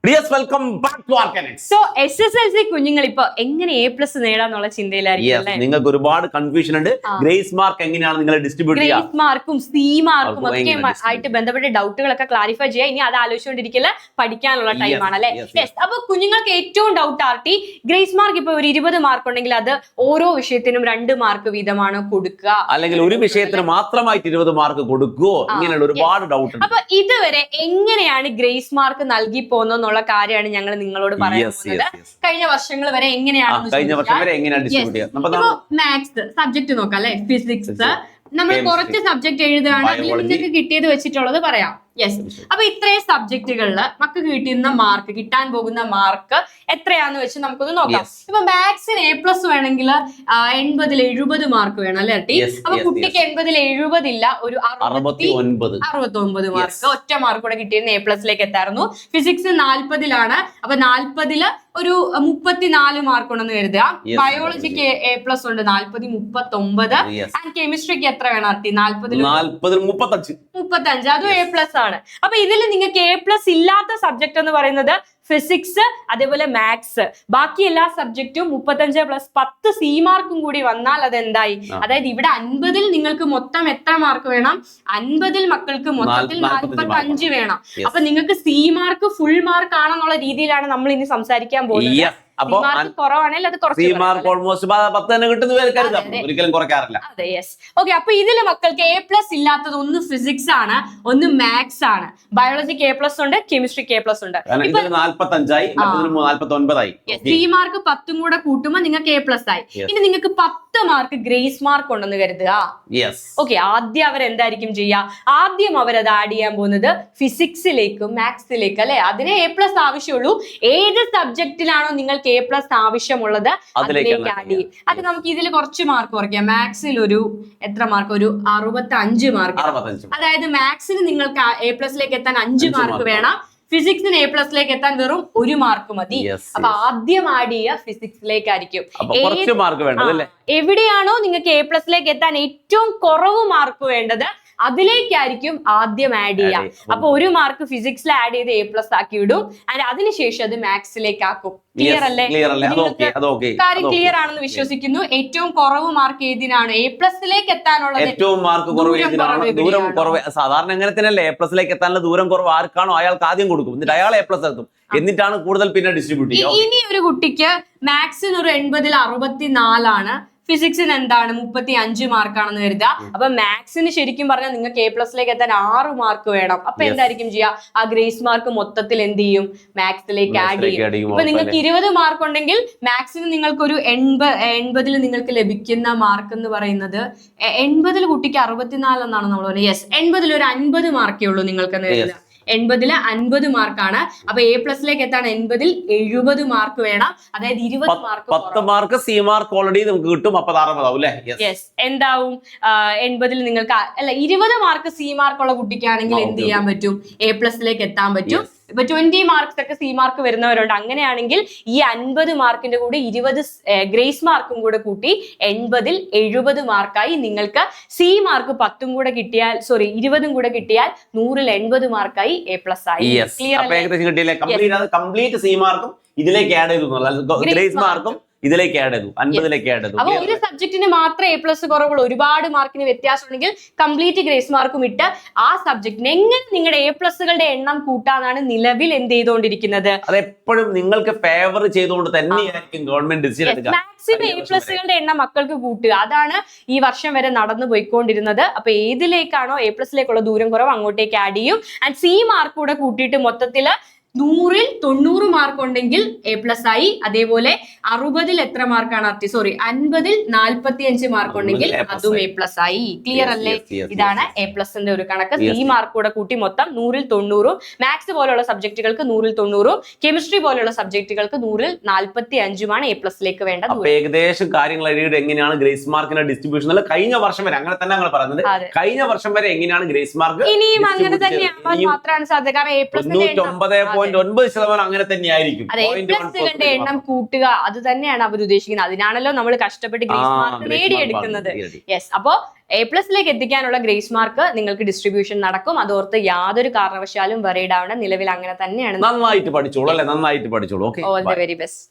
Yes, welcome back to Arcanix. So, SSLC കുഞ്ഞുങ്ങൾ ഇപ്പൊ എങ്ങനെ A+ നേടാന്നുള്ള ചിന്തയിലായിരിക്കും. നിങ്ങൾക്ക് ഒരുപാട് കൺഫ്യൂഷൻ ഉണ്ട്. ഗ്രേസ് മാർക്ക് എങ്ങനെയാണ് നിങ്ങൾ ഡിസ്ട്രിബ്യൂട്ട് ചെയ്യുക? ഗ്രേസ് മാർക്കും സി മാർക്കും ഒക്കെ ആയിട്ട് ബന്ധപ്പെട്ട ഡൗട്ടുകളൊക്കെ ക്ലാരിഫൈ ചെയ്യുക. ഇനി അത് ആലോചിച്ചുകൊണ്ടിരിക്കല പഠിക്കാനുള്ള ടൈമാണ് അല്ലെ. അപ്പൊ കുഞ്ഞുങ്ങൾക്ക് ഏറ്റവും ഡൗട്ട് ആർട്ടി ഗ്രേസ് മാർക്ക് ഇപ്പൊ ഒരു 20 മാർക്ക് ഉണ്ടെങ്കിൽ അത് ഓരോ വിഷയത്തിനും 2 മാർക്ക് വീതമാണ് കൊടുക്കുക, അല്ലെങ്കിൽ ഒരു വിഷയത്തിന് മാത്രമായിട്ട് 20 മാർക്ക് കൊടുക്കുവോ? ഇങ്ങനെയുള്ള ഒരുപാട് ഡൗട്ട്. അപ്പൊ ഇതുവരെ എങ്ങനെയാണ് ഗ്രേസ് മാർക്ക് നൽകി പോകുന്ന കാര്യമാണ് ഞങ്ങൾ നിങ്ങളോട് പറയുന്നത്. കഴിഞ്ഞ വർഷങ്ങൾ വരെ എങ്ങനെയാണ് മാത്സ് സബ്ജക്ട് നോക്കാം അല്ലെ. ഫിസിക്സ് നമ്മൾ കുറച്ച് സബ്ജക്ട് എഴുതുകയാണ്, അതിൽ നിങ്ങൾക്ക് കിട്ടിയത് വെച്ചിട്ടുള്ളത് പറയാം. യെസ്, അപ്പൊ ഇത്രയും സബ്ജക്റ്റുകളിൽ മക്കൾക്ക് കിട്ടുന്ന മാർക്ക്, കിട്ടാൻ പോകുന്ന മാർക്ക് എത്രയാന്ന് വെച്ച് നമുക്കൊന്ന് നോക്കാം. ഇപ്പൊ മാത്സിന് A+ വേണമെങ്കിൽ 80-ൽ 70 മാർക്ക് വേണം അല്ലെ ടി. അപ്പൊ കുട്ടിക്ക് 80-ൽ 70 ഇല്ല, ഒരു 69 മാർക്ക് ഒറ്റ മാർക്ക് കൂടെ കിട്ടിയിരുന്ന A+ലേക്ക് എത്തായിരുന്നു. ഫിസിക്സ് 40-ലാണ്, അപ്പൊ 40-ല് ഒരു 34 മാർക്ക് ഉണ്ടെന്ന് കരുതുക. ബയോളജിക്ക് A+ ഉണ്ട് 40, 39. ആൻഡ് കെമിസ്ട്രിക്ക് എത്ര വേണം ആർട്ടി? 40-ൽ 35, അതും A+ ആണ്. അപ്പൊ ഇതിൽ നിങ്ങൾക്ക് A+ ഇല്ലാത്ത സബ്ജക്ട് എന്ന് പറയുന്നത് ഫിസിക്സ്, അതേപോലെ മാത്സ്. ബാക്കി എല്ലാ സബ്ജക്റ്റും 35+10 സി മാർക്കും കൂടി വന്നാൽ അതെന്തായി? അതായത് ഇവിടെ 50-ൽ നിങ്ങൾക്ക് മൊത്തം എത്ര മാർക്ക് വേണം? 50-ൽ മക്കൾക്ക് മൊത്തത്തിൽ 45 വേണം. അപ്പൊ നിങ്ങൾക്ക് സി മാർക്ക് ഫുൾ മാർക്ക് ആണെന്നുള്ള രീതിയിലാണ് നമ്മൾ ഇനി സംസാരിക്കാൻ പോകുന്നത്. അപ്പൊ ഇതില് മക്കൾക്ക് A+ ഇല്ലാത്തത് ഒന്ന് ഫിസിക്സ് ആണ്, ഒന്ന് മാത്സ് ആണ്. ബയോളജിക്ക് A+ ഉണ്ട്, കെമിസ്ട്രിക്ക് A+ ഉണ്ട്. സി മാർക്ക് 10 കൂടെ കൂട്ടുമ്പോ നിങ്ങൾക്ക് A+ ആയി. ഇനി നിങ്ങൾക്ക് 10 മാർക്ക് ഗ്രേസ് മാർക്ക് ഉണ്ടെന്ന് കരുതുക. ഓക്കെ, ആദ്യം അവരെന്തായിരിക്കും ചെയ്യുക? ആദ്യം അവരത് ആഡ് ചെയ്യാൻ പോകുന്നത് ഫിസിക്സിലേക്കും മാത്സിലേക്കും അല്ലെ. അതിന് A+ ആവശ്യമുള്ളൂ. ഏത് സബ്ജക്റ്റിലാണോ നിങ്ങൾക്ക് A+ ആവശ്യമുള്ളത് അതിലേക്ക് ആഡ് ചെയ്യും. അത് നമുക്ക് ഇതിൽ കുറച്ച് മാർക്ക് കുറയ്ക്കാം. മാത്സിൽ ഒരു എത്ര മാർക്ക്? ഒരു 65 മാർക്ക്. അതായത് മാത്സിന് നിങ്ങൾക്ക് A+ലേക്ക് എത്താൻ 5 മാർക്ക് വേണം. ഫിസിക്സിന് A+ലേക്ക് എത്താൻ വെറും 1 മാർക്ക് മതി. അപ്പൊ ആദ്യം ആഡ് ചെയ്യുക ഫിസിക്സിലേക്കായിരിക്കും. എവിടെയാണോ നിങ്ങൾക്ക് A+ലേക്ക് എത്താൻ ഏറ്റവും കുറവ് മാർക്ക് വേണ്ടത് അതിലേക്കായിരിക്കും ആദ്യം ആഡ് ചെയ്യാം. അപ്പൊ 1 മാർക്ക് ഫിസിക്സിൽ ആഡ് ചെയ്ത് A+ ആക്കി വിടും. ആൻഡ് അതിനുശേഷം അത് മാത്സിലേക്ക് ആക്കും. ക്ലിയർ അല്ലേ? കാര്യം ക്ലിയർ ആണെന്ന് വിശ്വസിക്കുന്നു. ഏറ്റവും കുറവ് മാർക്ക് ഏതിനാണ്? A+ലേക്ക് എത്താനുള്ളത് ഏറ്റവും മാർക്ക് കുറവ്, ദൂരം കുറവ്. സാധാരണ എങ്ങനെ തന്നെയല്ലേ A+ലേക്ക് എത്താനുള്ള ദൂരം കുറവ് ആർക്കാണോ അയാൾക്ക് ആദ്യം കൊടുക്കും, എന്നിട്ട് അയാൾ A+ എത്തും, എന്നിട്ടാണ് കൂടുതൽ പിന്നെ ഡിസ്ട്രിബ്യൂട്ട് ചെയ്യുക. ഇനി ഒരു കുട്ടിക്ക് മാത്സിന് ഒരു 80-ൽ 64 ഫിസിക്സിന് എന്താണ് 35 മാർക്കാണെന്ന് കരുതുക. അപ്പൊ മാത്സിന് ശരിക്കും പറഞ്ഞാൽ നിങ്ങൾക്ക് A+ലേക്ക് എത്താൻ 6 മാർക്ക് വേണം. അപ്പൊ എന്തായിരിക്കും ചെയ്യുക? ആ ഗ്രേസ് മാർക്ക് മൊത്തത്തിൽ എന്ത് ചെയ്യും? മാത്സിലേക്ക് ആഡ് ചെയ്യും. ഇപ്പൊ നിങ്ങൾക്ക് 20 മാർക്ക് ഉണ്ടെങ്കിൽ മാത്സിന് നിങ്ങൾക്കൊരു 80-ൽ നിങ്ങൾക്ക് ലഭിക്കുന്ന മാർക്ക് എന്ന് പറയുന്നത് 80-ൽ കുട്ടിക്ക് 64 എന്നാണ് നമ്മൾ പറയുന്നത്. യെസ്, 80-ൽ ഒരു 50 മാർക്കേ ഉള്ളൂ നിങ്ങൾക്ക് എന്ന് കരുതുക. 80-ൽ 50 മാർക്കാണ്. അപ്പൊ A+ലേക്ക് എത്താൻ 80-ൽ 70 മാർക്ക് വേണം. അതായത് 20 mark. 10 mark C mark already നമുക്ക് കിട്ടും. അപ്പൊ 60 ആവും. യെസ്, എന്താവും? 80-ൽ നിങ്ങൾക്ക് അല്ല 20 മാർക്ക് സി മാർക്കുള്ള കുട്ടിക്കാണെങ്കിൽ എന്ത് ചെയ്യാൻ പറ്റും? A+ലേക്ക് എത്താൻ പറ്റും. ഇപ്പൊ 20 മാർക്സ് ഒക്കെ സി മാർക്ക് വരുന്നവരുണ്ട്. അങ്ങനെയാണെങ്കിൽ ഈ 50 മാർക്കിന്റെ കൂടെ 20 ഗ്രേസ് മാർക്കും കൂടെ കൂട്ടി 80-ൽ 70 മാർക്കായി. നിങ്ങൾക്ക് സി മാർക്ക് 10 കൂടെ കിട്ടിയാൽ 20 കൂടെ കിട്ടിയാൽ 100-ൽ 80 മാർക്കായി A+ ആയി. കംപ്ലീറ്റ് സി മാർക്കും ഇതിലേക്ക് ആഡ് ചെയ്തു, ഗ്രേസ് മാർക്കും ഇതിലേക്ക് ആഡ് ചെയ്തു, 50-ലേക്ക് ആഡ് ചെയ്തു. അപ്പൊ ഒരു സബ്ജക്റ്റിന് മാത്രമേ A+ കുറവുള്ളൂ, ഒരുപാട് മാർക്കിന് വ്യത്യാസം ഉണ്ടെങ്കിൽ കംപ്ലീറ്റ് ഗ്രേസ് മാർക്കും ഇട്ട് ആ സബ്ജക്റ്റിന് എങ്ങനെ നിങ്ങളുടെ A+കളുടെ എണ്ണം കൂട്ടാനാണ് നിലവിൽ എന്ത് ചെയ്തുകൊണ്ടിരിക്കുന്നത്. അതെപ്പോഴും നിങ്ങൾക്ക് ഫേവർ ചെയ്തുകൊണ്ട് തന്നെയായിരിക്കും ഗവൺമെന്റ് ഡിസിഷൻ എടുക്കുക. മാക്സിമം A+കളുടെ എണ്ണം മക്കൾക്ക് കൂട്ടുക, അതാണ് ഈ വർഷം വരെ നടന്നു പോയിക്കൊണ്ടിരുന്നത്. അപ്പൊ ഏതിലേക്കാണോ A+ലേക്കുള്ള ദൂരം കുറവ് അങ്ങോട്ടേക്ക് ആഡ് ചെയ്യും. ആൻഡ് സി മാർക്ക് കൂടെ കൂട്ടിയിട്ട് മൊത്തത്തില് 100-ൽ 90 മാർക്ക് ഉണ്ടെങ്കിൽ A+ ആയി. അതേപോലെ 60-ൽ എത്ര മാർക്കാണ്? 50-ൽ 45 മാർക്ക് ഉണ്ടെങ്കിൽ അതും A+ ആയി. ക്ലിയർ അല്ലേ? ഇതാണ് A+ന്റെ ഒരു കണക്ക്. സി മാർക്ക് കൂടെ കൂട്ടി മൊത്തം 100-ൽ 90. മാത്സ് പോലുള്ള സബ്ജക്റ്റുകൾക്ക് 100-ൽ 90. കെമിസ്ട്രി പോലുള്ള സബ്ജക്റ്റുകൾക്ക് 100-ൽ 45 A+ലേക്ക് വേണ്ടത്. ഏകദേശം കാര്യങ്ങൾ എങ്ങനെയാണ് ഗ്രേസ് മാർക്കിന്റെ ഡിസ്ട്രിബ്യൂഷൻ കഴിഞ്ഞ വർഷം വരെ അങ്ങനെ തന്നെ ഞങ്ങൾ പറയുന്നത്. കഴിഞ്ഞ വർഷം വരെ എങ്ങനെയാണ് ഗ്രേസ് മാർക്ക്? ഇനിയും അങ്ങനെ തന്നെയാണ് മാത്രമാണ് സാധ്യത. കാരണം A+ന്റെ 0.9% അങ്ങനെ തന്നെയായിരിക്കും. അതെ, പ്ലസുകളുടെ എണ്ണം കൂട്ടുക, അത് തന്നെയാണ് അവർ ഉദ്ദേശിക്കുന്നത്. അതിനാണല്ലോ നമ്മൾ കഷ്ടപ്പെട്ട് ഗ്രേസ് മാർക്ക് നേടിയെടുക്കുന്നത്. യെസ്, അപ്പോ A+ലേക്ക് എത്തിക്കാനുള്ള ഗ്രേസ് മാർക്ക് നിങ്ങൾക്ക് ഡിസ്ട്രിബ്യൂഷൻ നടക്കും. അതോർത്ത് യാതൊരു കാരണവശാലും വറീഡ് ആവണം. നിലവിൽ അങ്ങനെ തന്നെയാണ്. നന്നായിട്ട് പഠിച്ചോളൂ അല്ലെ, നന്നായിട്ട് പഠിച്ചോളൂ. Okay, all the very best.